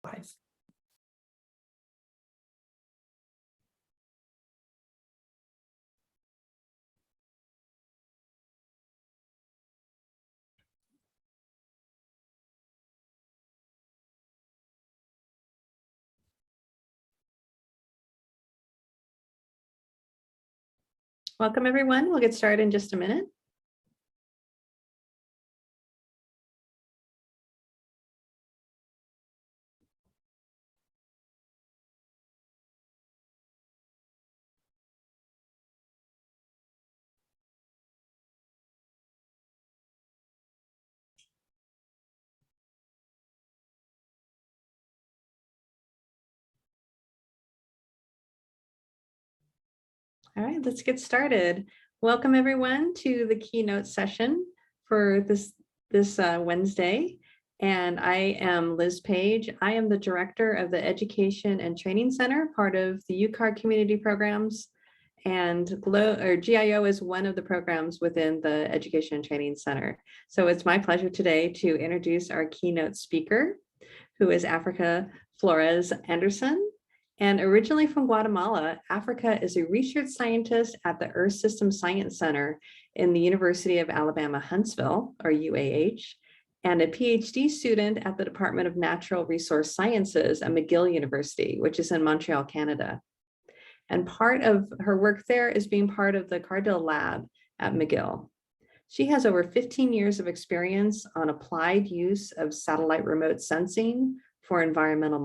Live. Welcome, everyone. We'll get started in just a minute. All right, let's get started. Welcome, everyone, to the keynote session for this Wednesday. And I am Liz Page. I am the director of the Education and Training Center, part of the UCAR community programs. And GIO is one of the programs within the Education and Training Center. So it's my pleasure today to introduce our keynote speaker, who is Africa Flores Anderson. And originally from Guatemala, Africa is a research scientist at the Earth System Science Center in the University of Alabama, Huntsville, or UAH, and a PhD student at the Department of Natural Resource Sciences at McGill University, which is in Montreal, Canada. And part of her work there is being part of the Cardell Lab at McGill. She has over 15 years of experience on applied use of satellite remote sensing for environmental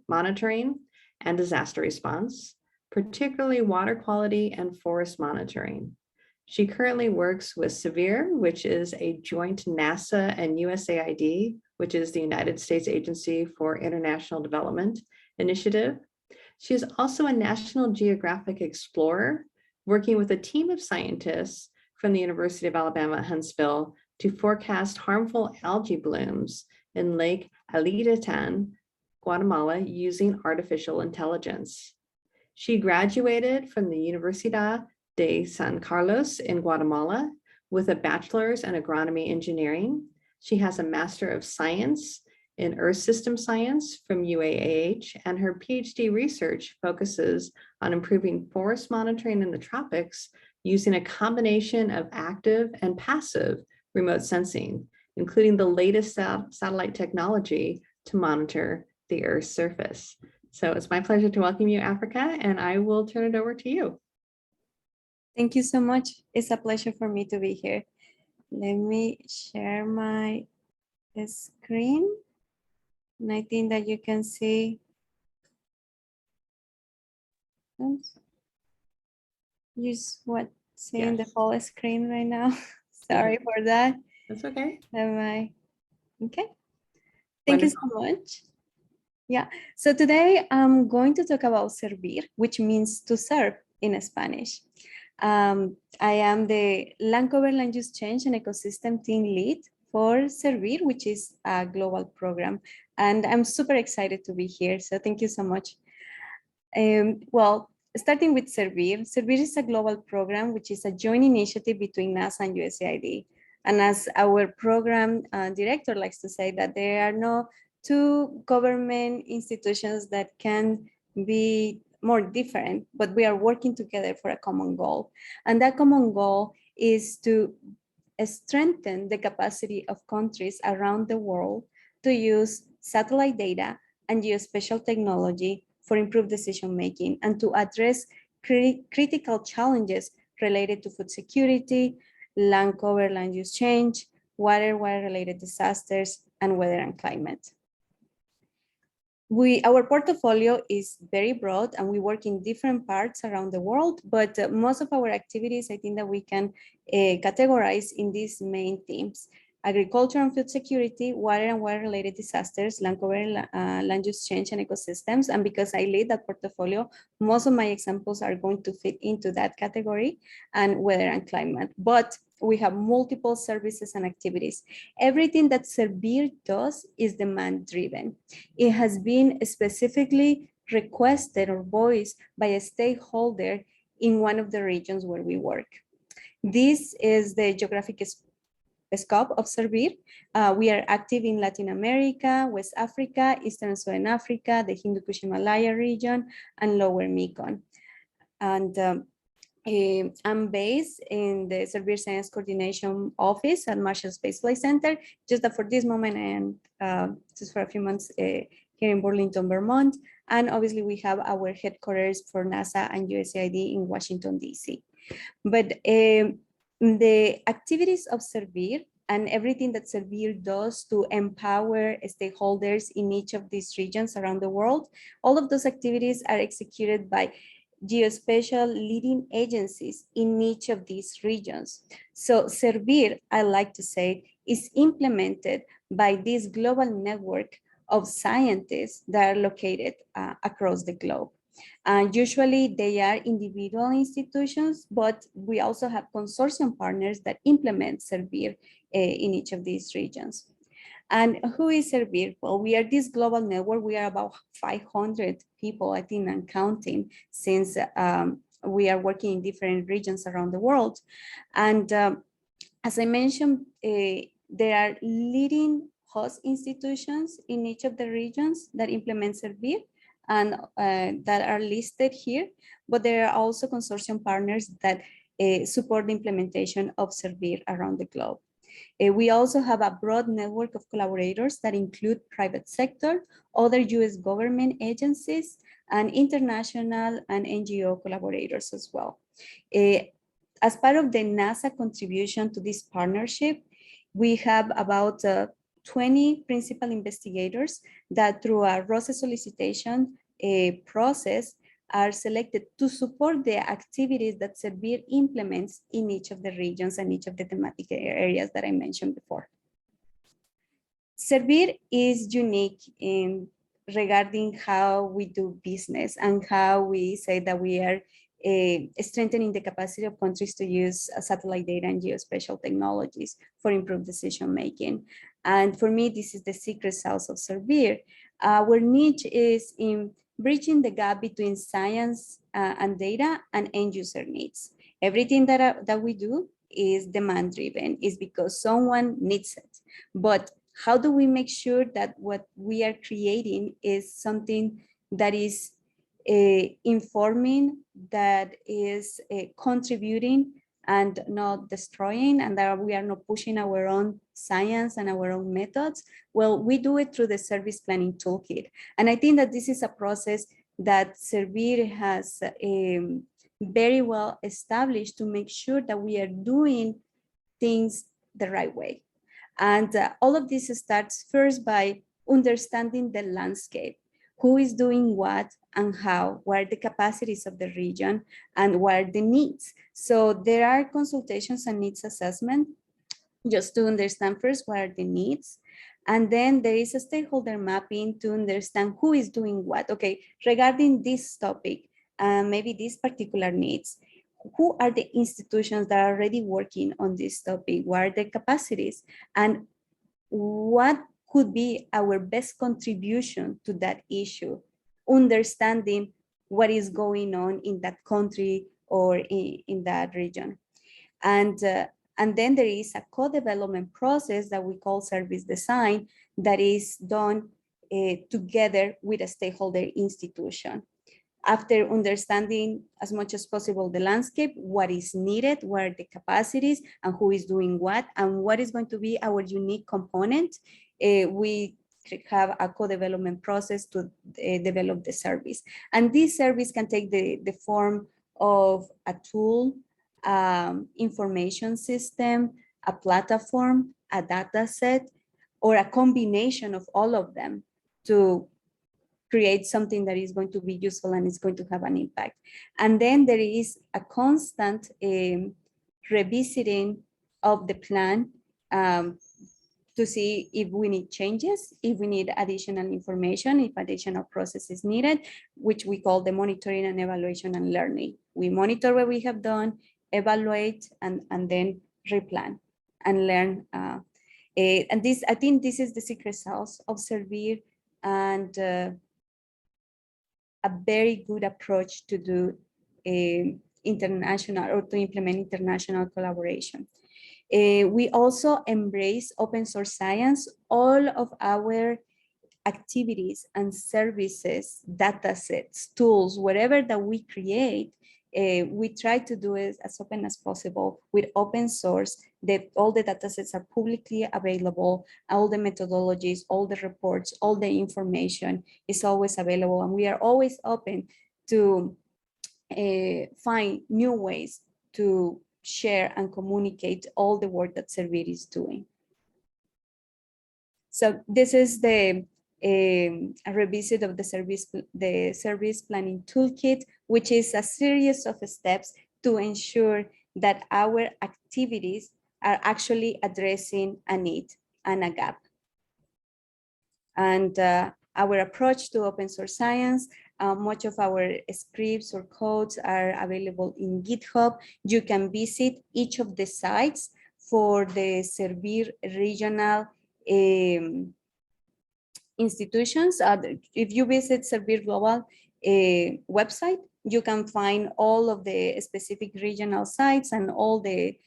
monitoring and disaster response, particularly water quality and forest monitoring. She currently works with SEVERE, which is a joint NASA and USAID, which is the United States Agency for International Development initiative. She is also a National Geographic explorer, working with a team of scientists from the University of Alabama at Huntsville to forecast harmful algae blooms in Lake Alitatan, Guatemala, using artificial intelligence. She graduated from the Universidad de San Carlos in Guatemala with a bachelor's in agronomy engineering. She has a Master of Science in Earth System Science from UAH, and her PhD research focuses on improving forest monitoring in the tropics using a combination of active and passive remote sensing, including the latest satellite technology to monitor the Earth's surface. So it's my pleasure to welcome you, Africa, and I will turn it over to you. Thank you so much. It's a pleasure for me to be here. Let me share my screen. And I think that you can see. Oops. Use what seeing the whole screen right now. Sorry for that. That's okay. Am I okay? Thank you so much. Yeah, so today I'm going to talk about servir, which means to serve in Spanish. I am the Land Cover Land Use Change and Ecosystem Team Lead for Servir, which is a global program. And I'm super excited to be here, so thank you so much. Well, starting with Servir, Servir is a global program, which is a joint initiative between NASA and USAID. And as our program director likes to say, that there are no two government institutions that can be more different, but we are working together for a common goal. And that common goal is to strengthen the capacity of countries around the world to use satellite data and geospatial technology for improved decision-making and to address critical challenges related to food security, land cover, land use change, water-related disasters, and weather and climate. Our portfolio is very broad and we work in different parts around the world, but most of our activities, I think that we can categorize in these main themes: agriculture and food security, water and water-related disasters, land cover, land use change, and ecosystems. And because I lead that portfolio, most of my examples are going to fit into that category, and weather and climate. But we have multiple services and activities. Everything that Servir does is demand-driven. It has been specifically requested or voiced by a stakeholder in one of the regions where we work. This is the geographic scope of Servir. We are active in Latin America, West Africa, Eastern and Southern Africa, the Hindu Kush Himalaya region, and Lower Mekong. And I'm based in the Servir Science Coordination Office at Marshall Space Flight Center, just that for this moment and just for a few months here in Burlington, Vermont. And obviously we have our headquarters for NASA and USAID in Washington, DC. But the activities of Servir and everything that Servir does to empower stakeholders in each of these regions around the world, all of those activities are executed by geospatial leading agencies in each of these regions. So Servir, I like to say, is implemented by this global network of scientists that are located across the globe. Usually they are individual institutions, but we also have consortium partners that implement Servir in each of these regions. And who is Servir? Well, we are this global network. We are about 500 people, I think, and counting, since we are working in different regions around the world. And as I mentioned, there are leading host institutions in each of the regions that implement Servir and that are listed here, but there are also consortium partners that support the implementation of Servir around the globe. We also have a broad network of collaborators that include private sector, other US government agencies, and international and NGO collaborators as well. As part of the NASA contribution to this partnership, we have about 20 principal investigators that through a ROSA solicitation process are selected to support the activities that Servir implements in each of the regions and each of the thematic areas that I mentioned before. Servir is unique in regarding how we do business and how we say that we are strengthening the capacity of countries to use satellite data and geospatial technologies for improved decision making. And for me, this is the secret sauce of Servir. Our niche is in bridging the gap between science and data and end user needs. Everything that we do is demand driven, is because someone needs it. But how do we make sure that what we are creating is something that is informing, that is contributing and not destroying, and that we are not pushing our own science and our own methods? Well, we do it through the service planning toolkit. And I think that this is a process that Servir has very well established to make sure that we are doing things the right way. And all of this starts first by understanding the landscape. Who is doing what and how, what are the capacities of the region, and what are the needs. So there are consultations and needs assessment just to understand first what are the needs. And then there is a stakeholder mapping to understand who is doing what. Okay, regarding this topic, maybe these particular needs, who are the institutions that are already working on this topic? What are the capacities? And what could be our best contribution to that issue? Understanding what is going on in that country or in that region. And then there is a co-development process that we call service design that is done together with a stakeholder institution. After understanding as much as possible the landscape, what is needed, what are the capacities, and who is doing what, and what is going to be our unique component, we have a co-development process to develop the service. And this service can take the form of a tool, information system, a platform, a data set, or a combination of all of them to create something that is going to be useful and is going to have an impact. And then there is a constant revisiting of the plan to see if we need changes, if we need additional information, if additional process is needed, which we call the monitoring and evaluation and learning. We monitor what we have done, evaluate, and then replan and learn. And this, I think this is the secret sauce of Servir, and a very good approach to do international or to implement international collaboration. We also embrace open source science. All of our activities and services, data sets, tools, whatever that we create, we try to do it as open as possible with open source, that all the data sets are publicly available, all the methodologies, all the reports, all the information is always available. And we are always open to find new ways to share and communicate all the work that Servir is doing. So this is a revisit of the service planning toolkit, which is a series of steps to ensure that our activities are actually addressing a need and a gap. And our approach to open source science, much of our scripts or codes are available in GitHub. You can visit each of the sites for the Servir regional institutions. If you visit Servir Global website, you can find all of the specific regional sites and all the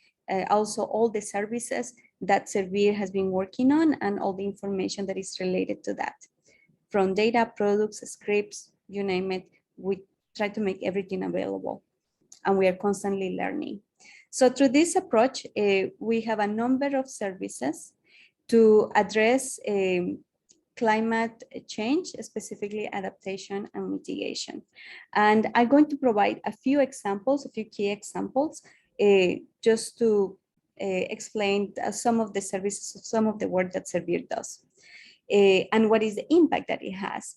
also all the services that Servir has been working on and all the information that is related to that. From data, products, scripts, you name it, we try to make everything available, and we are constantly learning. So through this approach, we have a number of services to address climate change, specifically adaptation and mitigation. And I'm going to provide a few examples, a few key examples, just to explain some of the services, some of the work that Servir does, and what is the impact that it has.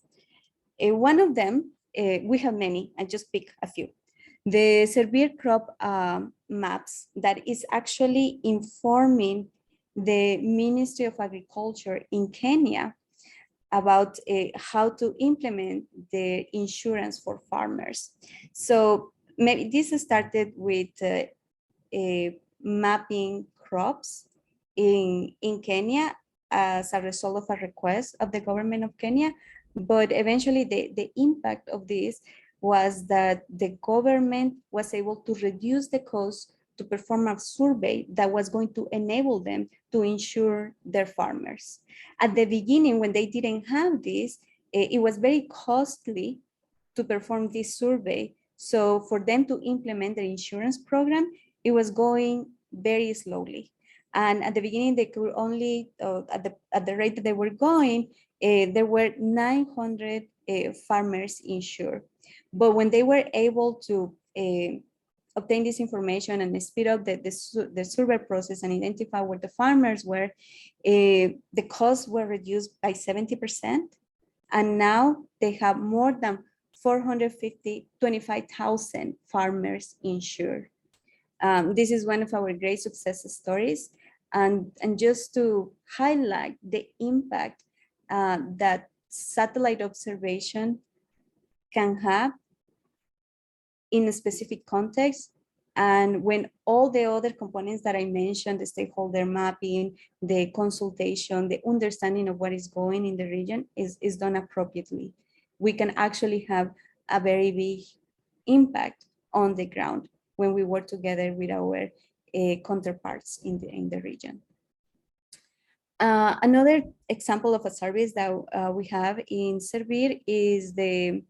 One of them, we have many, I just pick a few. The Servir crop maps that is actually informing the Ministry of Agriculture in Kenya about how to implement the insurance for farmers. So maybe this started with mapping crops in Kenya as a result of a request of the government of Kenya. But eventually the impact of this was that the government was able to reduce the cost to perform a survey that was going to enable them to insure their farmers. At the beginning, when they didn't have this, it was very costly to perform this survey. So for them to implement the insurance program, it was going very slowly. And at the beginning, they could only, at the rate that they were going, there were 900 farmers insured. But when they were able to obtain this information and speed up the survey process and identify where the farmers were, the costs were reduced by 70%. And now they have more than 25,000 farmers insured. This is one of our great success stories. And just to highlight the impact that satellite observation can have in a specific context. And when all the other components that I mentioned, the stakeholder mapping, the consultation, the understanding of what is going in the region is done appropriately, we can actually have a very big impact on the ground when we work together with our counterparts in the region. Another example of a service that we have in Servir is the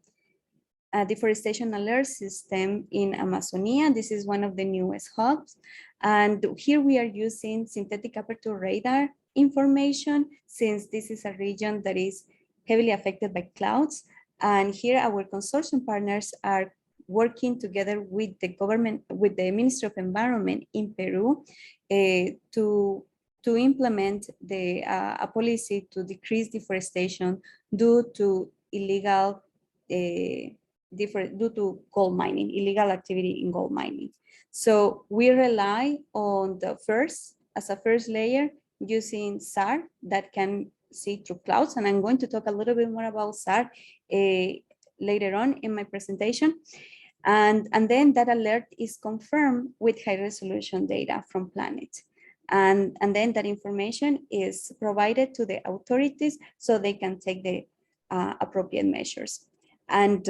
deforestation alert system in Amazonia. This is one of the newest hubs. And here we are using synthetic aperture radar information, since this is a region that is heavily affected by clouds. And here our consortium partners are working together with the government, with the Ministry of Environment in Peru, to implement a policy to decrease deforestation due to illegal due to gold mining, illegal activity in gold mining. So we rely on the first layer using SAR that can see through clouds. And I'm going to talk a little bit more about SAR later on in my presentation. And then that alert is confirmed with high resolution data from Planet. And then that information is provided to the authorities so they can take the appropriate measures. And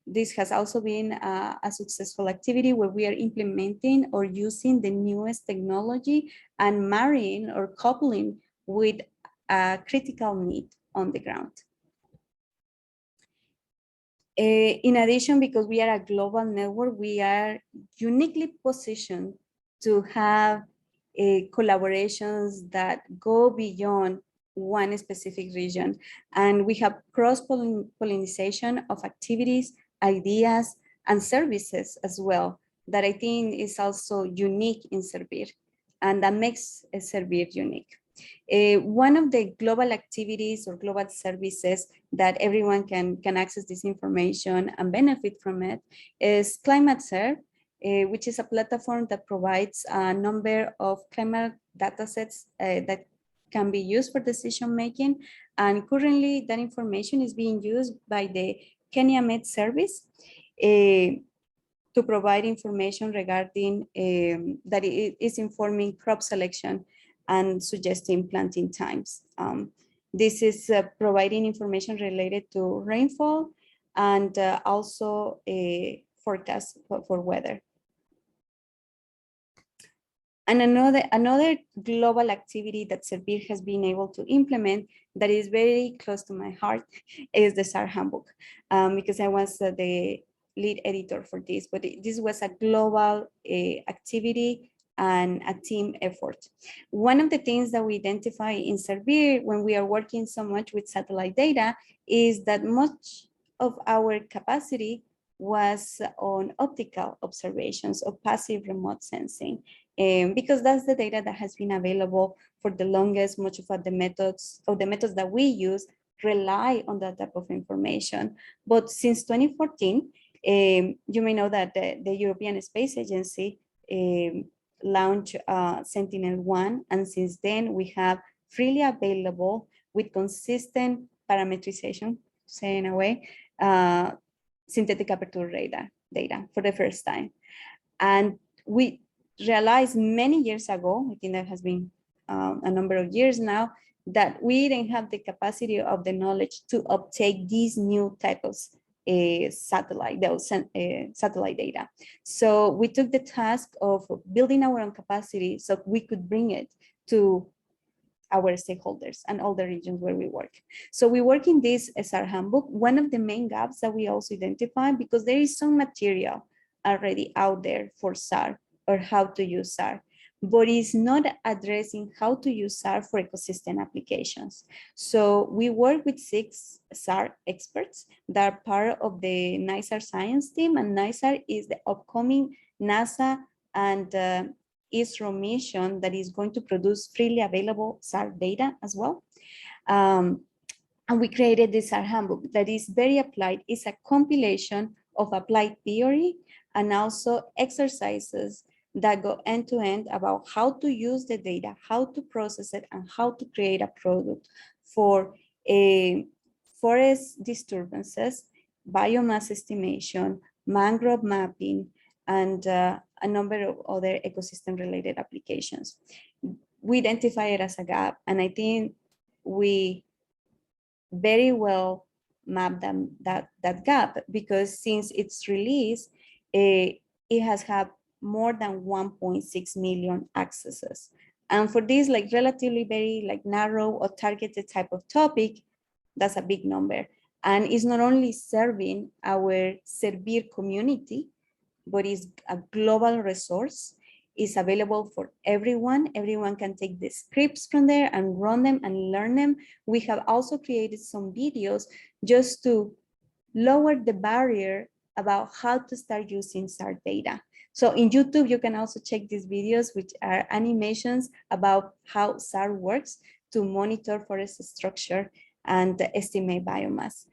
this has also been a successful activity where we are implementing or using the newest technology and marrying or coupling with a critical need on the ground. In addition, because we are a global network, we are uniquely positioned to have collaborations that go beyond one specific region. And we have cross-pollination of activities, ideas, and services as well, that I think is also unique in Servir, and that makes Servir unique. One of the global activities or global services that everyone can access this information and benefit from it is Climate Serve, which is a platform that provides a number of climate datasets that can be used for decision making. And currently that information is being used by the Kenya Met Service to provide information regarding that it is informing crop selection and suggesting planting times. This is providing information related to rainfall and also a forecast for weather. And another global activity that Servir has been able to implement that is very close to my heart is the SAR handbook, because I was the lead editor for this, but this was a global activity and a team effort. One of the things that we identify in Servir when we are working so much with satellite data is that much of our capacity was on optical observations of passive remote sensing. Because that's the data that has been available for the longest. Much of the methods that we use rely on that type of information. But since 2014, you may know that the European Space Agency launched Sentinel-1, and since then we have freely available with consistent parametrization, say in a way, synthetic aperture radar data for the first time. And we realized many years ago, I think that has been a number of years now, that we didn't have the capacity of the knowledge to uptake these new types of satellite data. So we took the task of building our own capacity so we could bring it to our stakeholders and all the regions where we work. So we work in this SR handbook. One of the main gaps that we also identify, because there is some material already out there for SAR or how to use SAR, but it's not addressing how to use SAR for ecosystem applications. So we work with 6 SAR experts that are part of the NISAR science team, and NISAR is the upcoming NASA and ISRO mission that is going to produce freely available SAR data as well. And we created this SAR handbook that is very applied. It's a compilation of applied theory and also exercises that go end to end about how to use the data, how to process it, and how to create a product for forest disturbances, biomass estimation, mangrove mapping, and a number of other ecosystem related applications. We identify it as a gap, and I think we very well map that gap, because since its release, it has had more than 1.6 million accesses. And for this relatively very narrow or targeted type of topic, that's a big number. And it's not only serving our Servir community, but it's a global resource. It's available for everyone. Everyone can take the scripts from there and run them and learn them. We have also created some videos just to lower the barrier about how to start using SAR data. So in YouTube, you can also check these videos, which are animations about how SAR works to monitor forest structure and estimate biomass.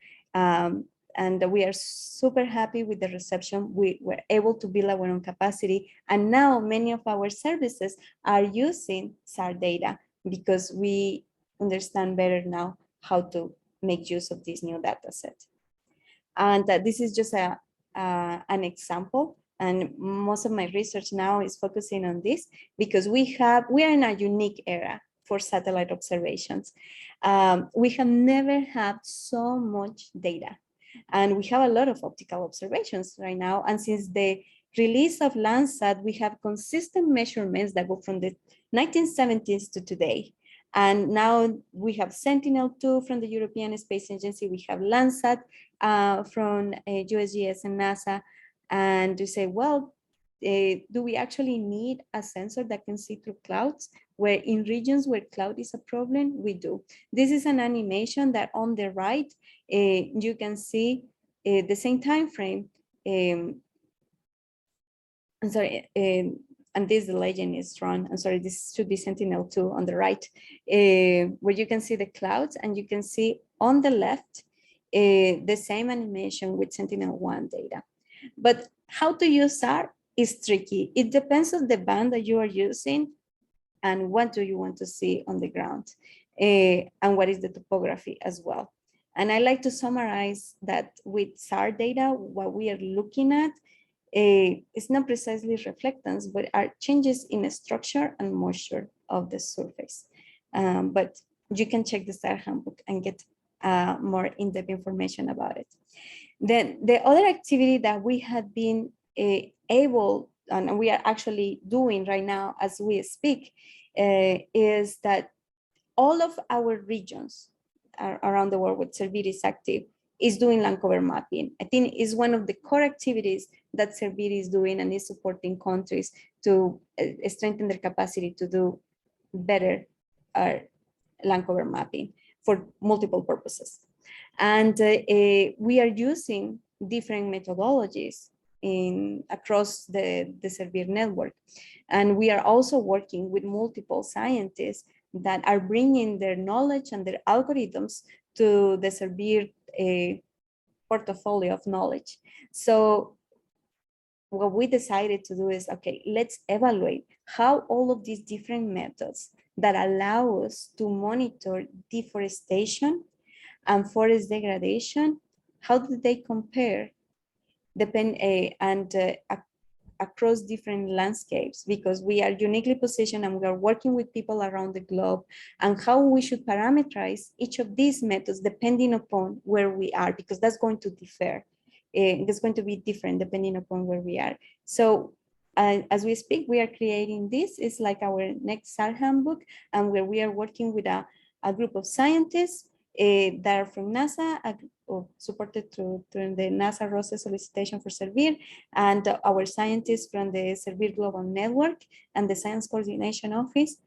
And we are super happy with the reception. We were able to build our own capacity. And now many of our services are using SAR data because we understand better now how to make use of this new data set. And this is just an example. And most of my research now is focusing on this because we are in a unique era for satellite observations. We have never had so much data. And we have a lot of optical observations right now. And since the release of Landsat, we have consistent measurements that go from the 1970s to today. And now we have Sentinel-2 from the European Space Agency. We have Landsat from USGS and NASA. And to say, well, do we actually need a sensor that can see through clouds? Where in regions where cloud is a problem, we do. This is an animation that on the right, you can see the same time frame. I'm sorry, and this the legend is wrong. I'm sorry, this should be Sentinel-2 on the right, where you can see the clouds and you can see on the left the same animation with Sentinel-1 data. But how to use SAR is tricky. It depends on the band that you are using and what do you want to see on the ground, and what is the topography as well. And I like to summarize that with SAR data, what we are looking at is not precisely reflectance, but are changes in the structure and moisture of the surface. But you can check the SAR handbook and get more in-depth information about it. Then the other activity that we have been able, and we are actually doing right now as we speak, is that all of our regions around the world with Servir is active is doing land cover mapping. I think is one of the core activities that Servir is doing and is supporting countries to strengthen their capacity to do better land cover mapping for multiple purposes. And we are using different methodologies across the Servir network. And we are also working with multiple scientists that are bringing their knowledge and their algorithms to the Servir portfolio of knowledge. So what we decided to do is, okay, let's evaluate how all of these different methods that allow us to monitor deforestation and forest degradation, how do they compare across different landscapes, because we are uniquely positioned and we are working with people around the globe, and how we should parameterize each of these methods depending upon where we are, because that's going to differ. It's going to be different depending upon where we are. So as we speak, we are creating this. It's like our next SAR handbook, and where we are working with a group of scientists that are from NASA, supported through the NASA ROSE solicitation for Servir, and our scientists from the Servir Global Network and the Science Coordination Office,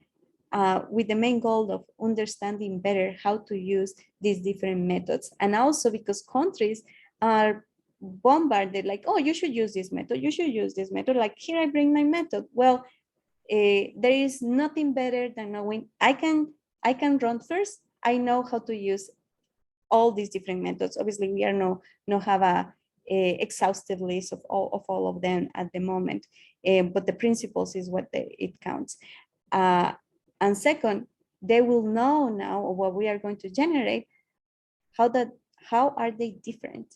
with the main goal of understanding better how to use these different methods. And also because countries are bombarded like, oh, you should use this method, you should use this method, like here I bring my method. Well, there is nothing better than knowing I can run first. I know how to use all these different methods. Obviously, we are no have a exhaustive list of all of them at the moment, but the principles is what it counts. And second, they will know now what we are going to generate, how are they different,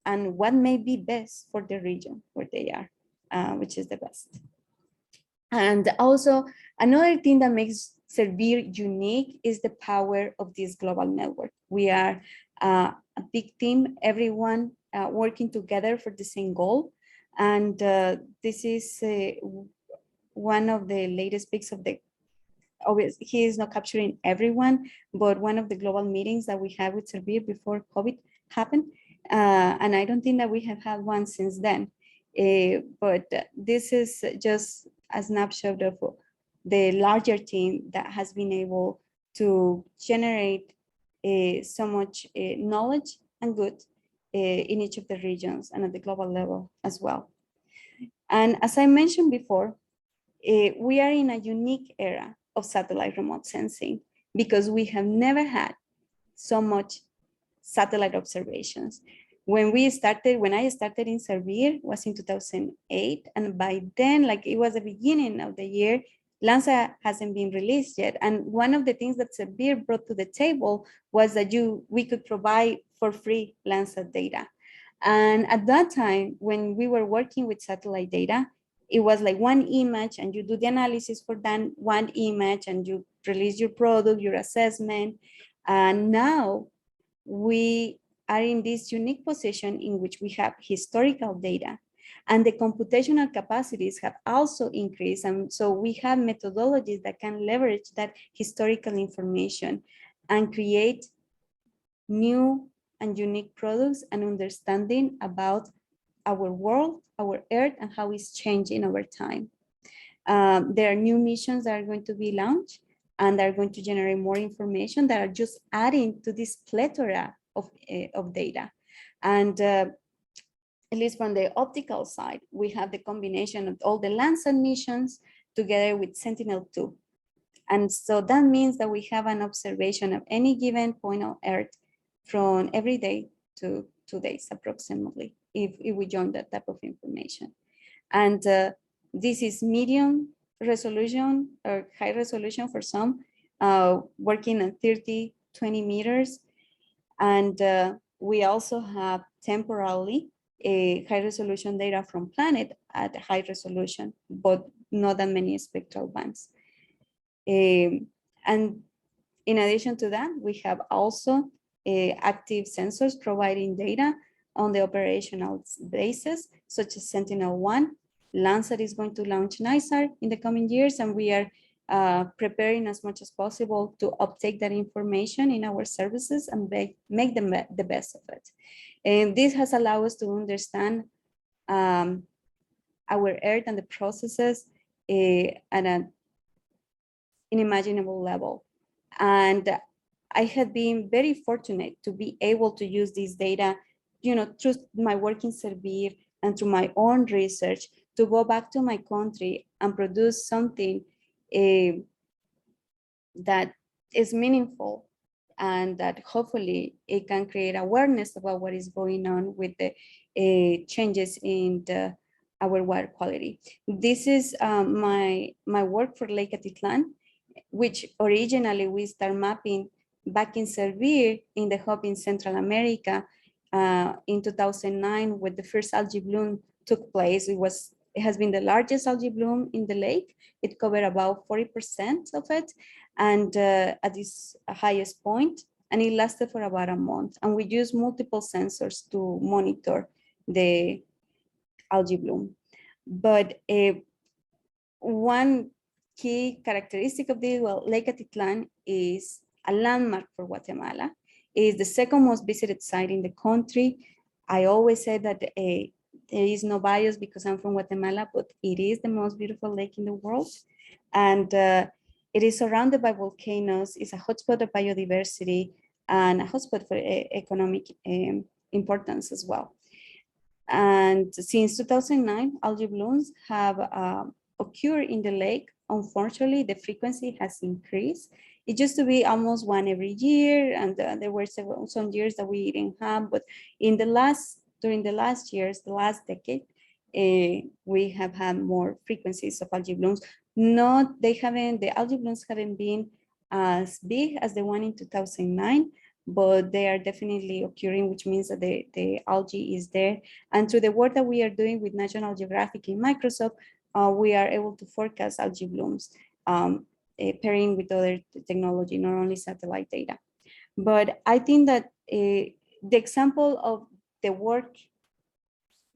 and what may be best for the region where they are, which is the best. And also another thing that makes Servir unique is the power of this global network. We are a big team, everyone working together for the same goal. And this is one of the latest peaks of the, obviously he is not capturing everyone, but one of the global meetings that we had with Servir before COVID happened. And I don't think that we have had one since then. But this is just a snapshot of the larger team that has been able to generate so much knowledge and good in each of the regions and at the global level as well. And as I mentioned before, we are in a unique era of satellite remote sensing because we have never had so much satellite observations. When I started in Servir was in 2008. And by then, like it was the beginning of the year, Landsat hasn't been released yet. And one of the things that Servir brought to the table was that we could provide for free Landsat data. And at that time, when we were working with satellite data, it was like one image and you do the analysis for that one image and you release your product, your assessment. And now we are in this unique position in which we have historical data, and the computational capacities have also increased. And so we have methodologies that can leverage that historical information and create new and unique products and understanding about our world, our earth, and how it's changing over time. There are new missions that are going to be launched and are going to generate more information that are just adding to this plethora of data. And at least from the optical side, we have the combination of all the Landsat missions together with Sentinel-2. And so that means that we have an observation of any given point on Earth from every day to 2 days approximately, if we join that type of information. And this is medium resolution or high resolution for some, working at 30, 20 meters. And we also have temporally a high resolution data from planet at high resolution, but not that many spectral bands. And in addition to that, we have also active sensors providing data on the operational basis, such as Sentinel-1. Landsat is going to launch NISAR in the coming years, and we are preparing as much as possible to uptake that information in our services and make them the best of it. And this has allowed us to understand our Earth and the processes at an unimaginable level. And I have been very fortunate to be able to use this data, through my work in Servir and through my own research to go back to my country and produce something that is meaningful and that hopefully it can create awareness about what is going on with the changes in our water quality. This is my work for Lake Atitlan, which originally we start mapping back in Servir in the hub in Central America in 2009, when the first algae bloom took place. It has been the largest algae bloom in the lake. It covered about 40% of it, and at its highest point, and it lasted for about a month. And we used multiple sensors to monitor the algae bloom. But one key characteristic of this, Lake Atitlan is a landmark for Guatemala. It is the second most visited site in the country. I always say that there is no bias because I'm from Guatemala, but it is the most beautiful lake in the world. And it is surrounded by volcanoes. It's a hotspot of biodiversity and a hotspot for economic importance as well. And since 2009, algae blooms have occurred in the lake. Unfortunately, the frequency has increased. It used to be almost one every year, and there were some years that we didn't have. But during the last years, the last decade, we have had more frequencies of algae blooms. The algae blooms haven't been as big as the one in 2009, but they are definitely occurring, which means that the algae is there. And through the work that we are doing with National Geographic and Microsoft, we are able to forecast algae blooms, pairing with other technology, not only satellite data. But I think that the example of the work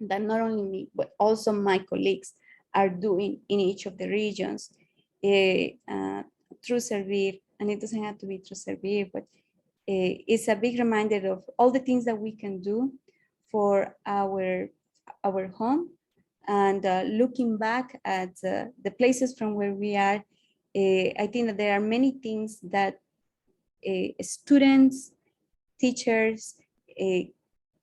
that not only me, but also my colleagues are doing in each of the regions through Servir, and it doesn't have to be through Servir, but it's a big reminder of all the things that we can do for our home. And looking back at the places from where we are, I think that there are many things that students, teachers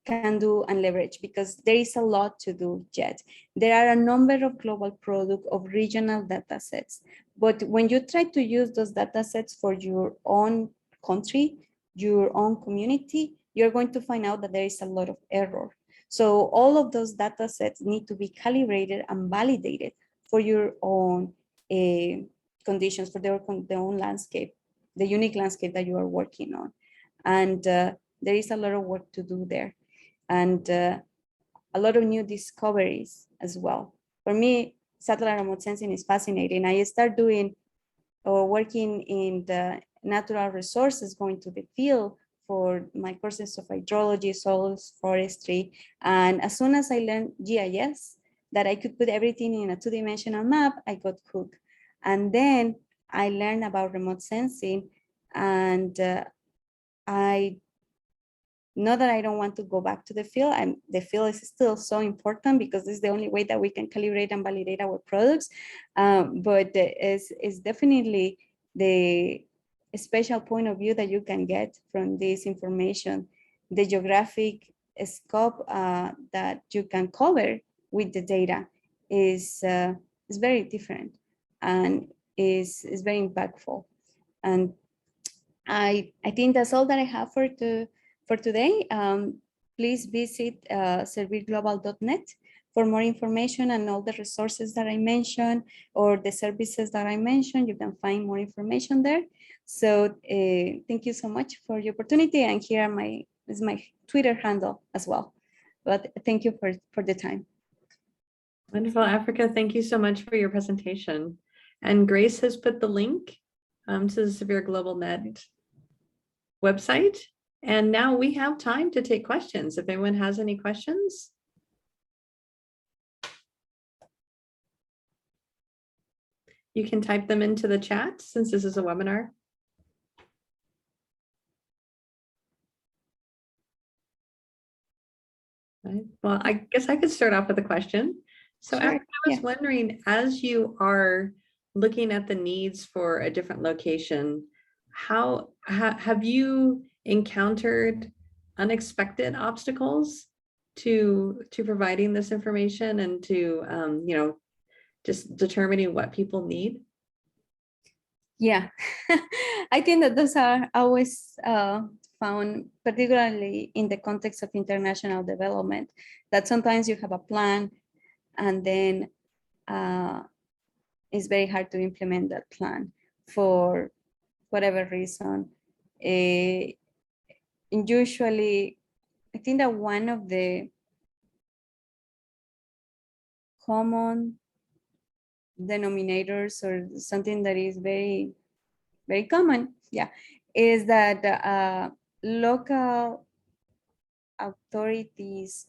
can do and leverage, because there is a lot to do yet. There are a number of global products of regional data sets, but when you try to use those data sets for your own country, your own community, you're going to find out that there is a lot of error. So all of those data sets need to be calibrated and validated for your own conditions, for their own landscape, the unique landscape that you are working on. And there is a lot of work to do there, and a lot of new discoveries as well. For me, satellite remote sensing is fascinating. I start doing or working in the natural resources, going to the field for my courses of hydrology, soils, forestry. And as soon as I learned GIS, that I could put everything in a two-dimensional map, I got hooked. And then I learned about remote sensing, and I not that I don't want to go back to the field. The field is still so important because this is the only way that we can calibrate and validate our products. But it's definitely the special point of view that you can get from this information. The geographic scope that you can cover with the data is very different and is very impactful. And I think that's all that I have for today. Please visit servirglobal.net for more information and all the resources that I mentioned or the services that I mentioned. You can find more information there. So thank you so much for the opportunity. And here is my Twitter handle as well. But thank you for the time. Wonderful, Africa. Thank you so much for your presentation. And Grace has put the link to the Severe Global Net website. And now we have time to take questions. If anyone has any questions. You can type them into the chat since this is a webinar. Right. Well, I guess I could start off with a question. So Sure. Africa, I was wondering, as you are looking at the needs for a different location, how have you encountered unexpected obstacles to providing this information and to just determining what people need? Yeah, I think that those are always found, particularly in the context of international development, that sometimes you have a plan and then it's very hard to implement that plan for whatever reason. And usually, I think that one of the common denominators or something that is very, very common, is that local authorities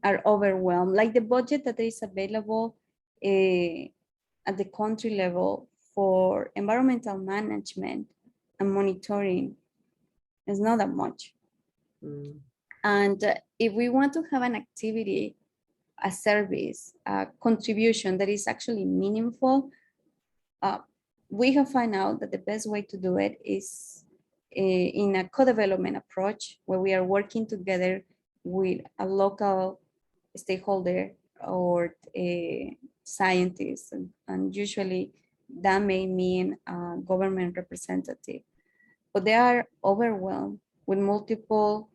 are overwhelmed. Like the budget that is available at the country level for environmental management and monitoring is not that much. And if we want to have an activity, a service, a contribution that is actually meaningful, we have found out that the best way to do it is in a co-development approach where we are working together with a local stakeholder or a scientist, and usually that may mean a government representative. But they are overwhelmed with multiple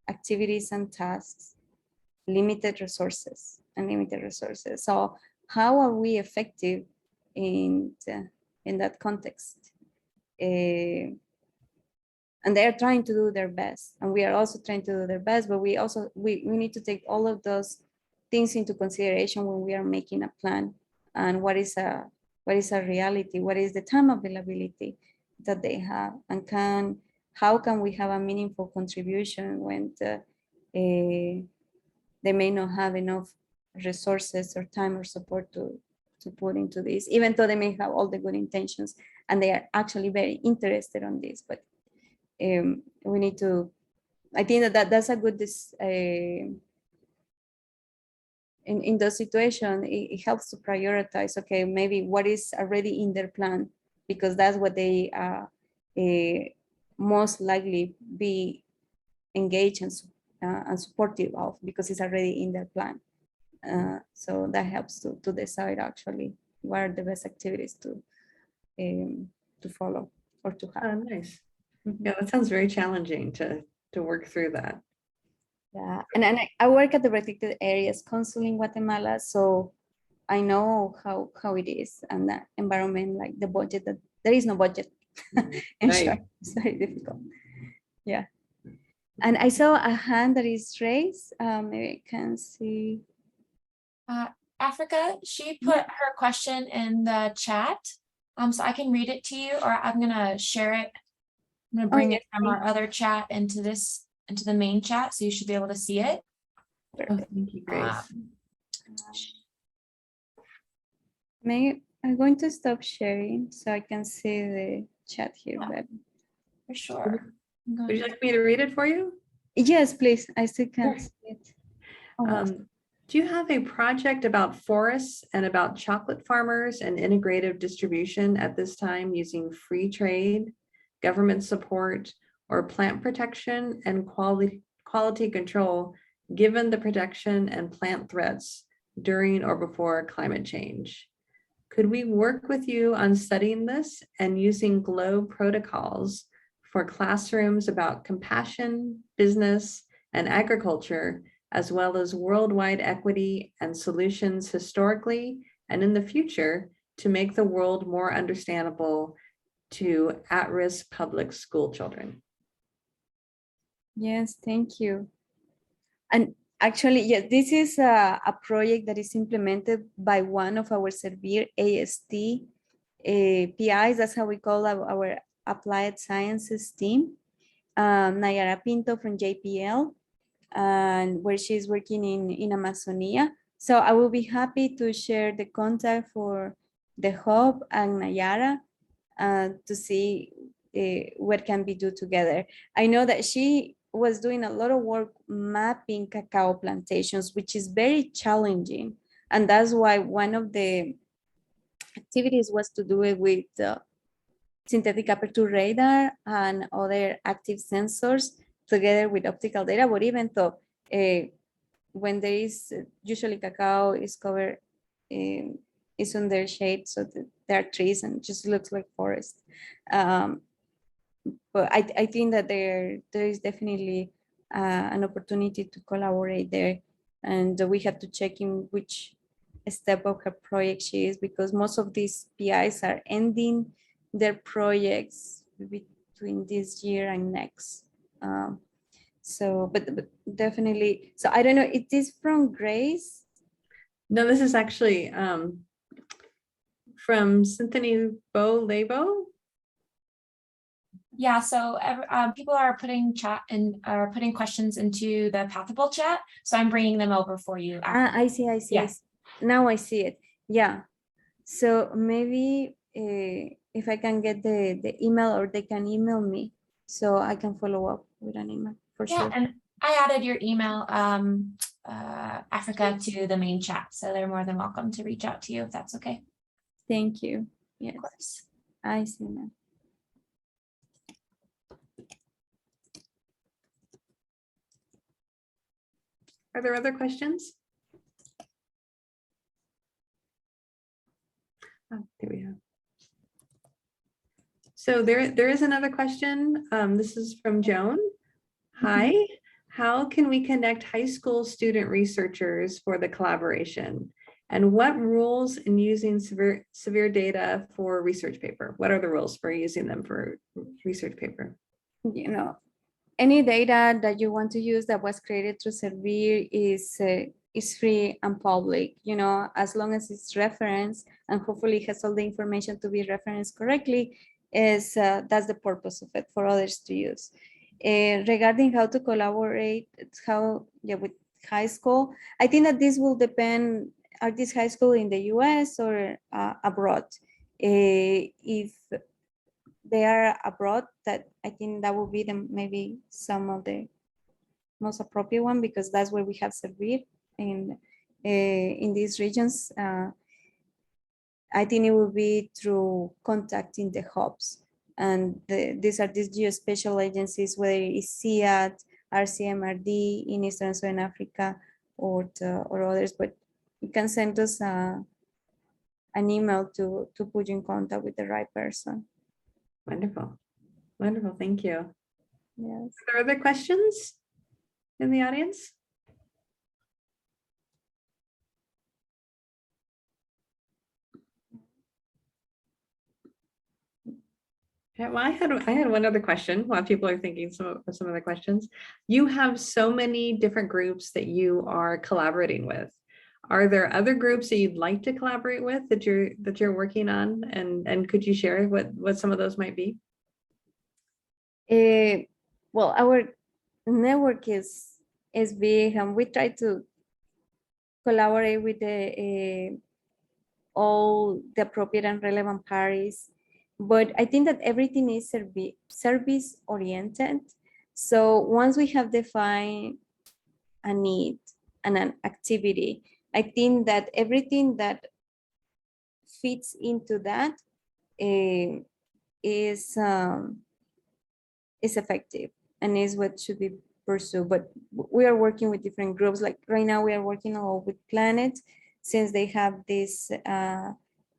activities and tasks, limited resources. So how are we effective in that context? And they're trying to do their best, and we are also trying to do their best, but we need to take all of those things into consideration when we are making a plan. And what is a reality? What is the time availability that they have? And how can we have a meaningful contribution when they may not have enough resources or time or support to put into this, even though they may have all the good intentions and they are actually very interested on this. But we need to, I think that's a good, in those situations, it helps to prioritize, okay, maybe what is already in their plan, because that's what they most likely be engaged and supportive of, because it's already in their plan. So that helps to decide actually what are the best activities to follow or to have. Oh, nice. Yeah, that sounds very challenging to work through that. Yeah, and I work at the protected areas council in Guatemala, so I know how it is, and the environment, like the budget, that there is no budget. And Right. sure, it's very difficult. Yeah. And I saw a hand that is raised. Maybe I can see. Africa, she put her question in the chat, so I can read it to you, or I'm gonna share it I'm gonna Oh, bring yes, it from our other chat into the main chat, so you should be able to see it. Oh, perfect. thank you, Grace. I'm going to stop sharing so I can see the chat here Yeah. better. For sure. I'm going Would you to- like me to read it for you? Yes, please. I still can't Sure. see it. Almost. Do you have a project about forests and about chocolate farmers and integrative distribution at this time using free trade, government support, or plant protection and quality control, given the protection and plant threats during or before climate change? Could we work with you on studying this and using GLOBE protocols for classrooms about compassion, business, and agriculture, as well as worldwide equity and solutions historically and in the future to make the world more understandable to at-risk public school children? Yes, thank you. And actually, yes, this is a project that is implemented by one of our Servir AST PIs. That's how we call our applied sciences team. Nayara Pinto from JPL, and where she's working in Amazonia. So I will be happy to share the contact for the hub and Nayara to see what can be do together. I know that she was doing a lot of work mapping cacao plantations, which is very challenging. And that's why one of the activities was to do it with synthetic aperture radar and other active sensors together with optical data. But even though when there is usually cacao is covered, is under shade, so there are trees and it just looks like forest. But I think that there is definitely an opportunity to collaborate there, and we have to check in which step of her project she is, because most of these PIs are ending their projects between this year and next. So, but definitely, so I don't know, it is from Grace. No, this is actually from Cynthia Bo-Labo. Yeah, so people are putting putting questions into the Pathable chat, so I'm bringing them over for you. I see. Yeah. Now I see it. Yeah. So maybe if I can get the email, or they can email me, so I can follow up with an email for Yeah, sure. and I added your email, Africa, to the main chat, so they're more than welcome to reach out to you if that's okay. Thank you. Yes, Of course. I see now. Are there other questions? Oh, there we go. So there is another question. This is from Joan. Hi, how can we connect high school student researchers for the collaboration? And what rules in using severe data for research paper? What are the rules for using them for research paper? You know, any data that you want to use that was created through Servir is free and public, you know, as long as it's referenced and hopefully has all the information to be referenced correctly, is that's the purpose of it, for others to use. Regarding how to collaborate, with high school, I think that this will depend, are these high school in the US or abroad? If they are abroad, that I think that will be maybe some of the most appropriate one, because that's where we have Servir in these regions. I think it will be through contacting the hubs, and these geospatial agencies, whether it's CIAT, RCMRD in Eastern and Southern Africa, or others. But you can send us an email to put you in contact with the right person. Wonderful. Wonderful. Thank you. Yes. Are there other questions in the audience? Yeah, well, I had one other question while people are thinking some of the questions. You have so many different groups that you are collaborating with. Are there other groups that you'd like to collaborate with that you're working on? And could you share what some of those might be? Well, our network is big, and we try to collaborate with the all the appropriate and relevant parties. But I think that everything is service oriented. So once we have defined a need and an activity, I think that everything that fits into that is effective and is what should be pursued. But we are working with different groups. Like right now, we are working a lot with Planet, since they have this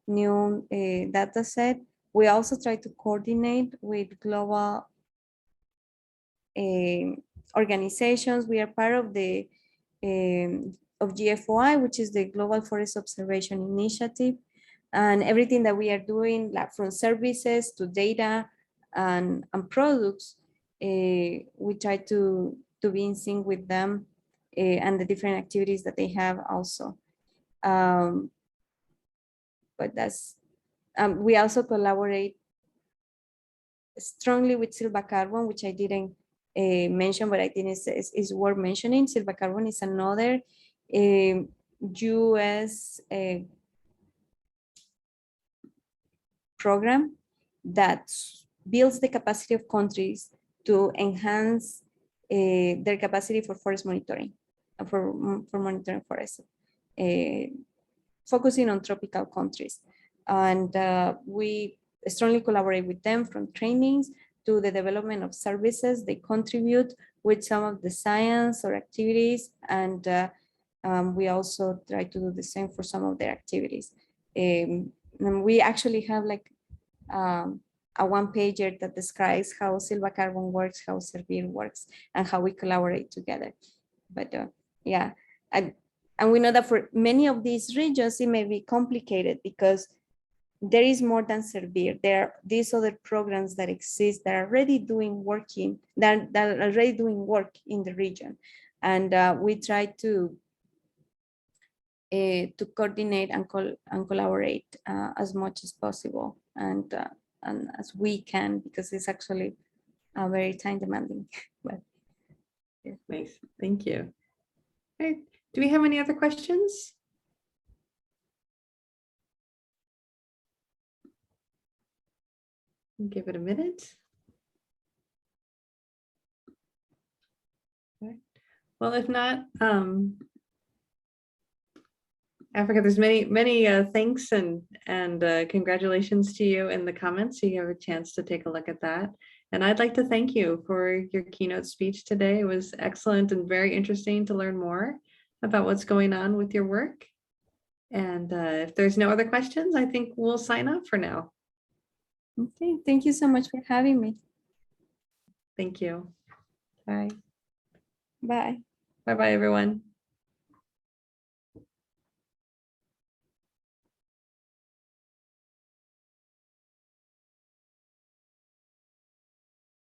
new data set. We also try to coordinate with global organizations. We are part of the of GFOI, which is the Global Forest Observation Initiative, and everything that we are doing, like from services to data and products, we try to be in sync with them and the different activities that they have also. But that's we also collaborate strongly with Silva Carbon, which I didn't mention, but I think is worth mentioning. Silva Carbon is another US program that builds the capacity of countries to enhance their capacity for forest monitoring, for monitoring forests, focusing on tropical countries. And we strongly collaborate with them, from trainings to the development of services. They contribute with some of the science or activities, and we also try to do the same for some of their activities. And we actually have like a one-pager that describes how Silva Carbon works, how Servir works, and how we collaborate together. But yeah, and we know that for many of these regions, it may be complicated because there is more than Servir. There are these other programs that exist that are already doing work in the region, and we try to coordinate and collaborate as much as possible, and as we can, because it's actually very time demanding. But yeah. Nice, thank you. All right, do we have any other questions? Give it a minute. Okay. Well, if not, Africa, there's many thanks and congratulations to you in the comments. So you have a chance to take a look at that. And I'd like to thank you for your keynote speech today. It was excellent and very interesting to learn more about what's going on with your work. And if there's no other questions, I think we'll sign off for now. okay, thank you so much for having me. Thank you. Bye. Bye. Bye-bye, everyone.